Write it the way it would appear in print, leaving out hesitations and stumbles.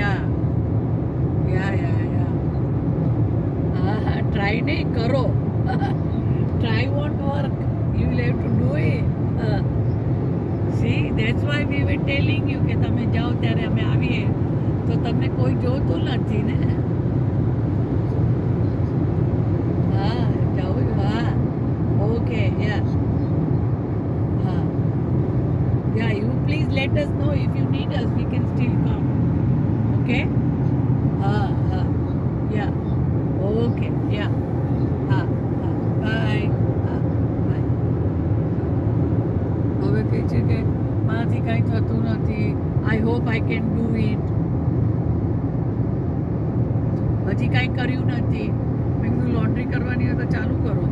યા યા યા યા હા ટ્રાય નહીં કરો try won't work you will have to do it see that's why we were telling you કે તમે જાઓ ત્યારે અમે આવીએ તો તમને કોઈ જોતું નથી ને હા જાઉં હા ઓકે યા હા yeah you please let us know if you need us we can still come okay હા હા યા ઓકે યા હા હા બાય હા બાય હવે કહે છે કે મારાથી કાંઈ થતું નથી I hope I can do it હજી કાંઈ કર્યું નથી મેં કીધું લોન્ડ્રી કરવાની હોય તો ચાલુ કરો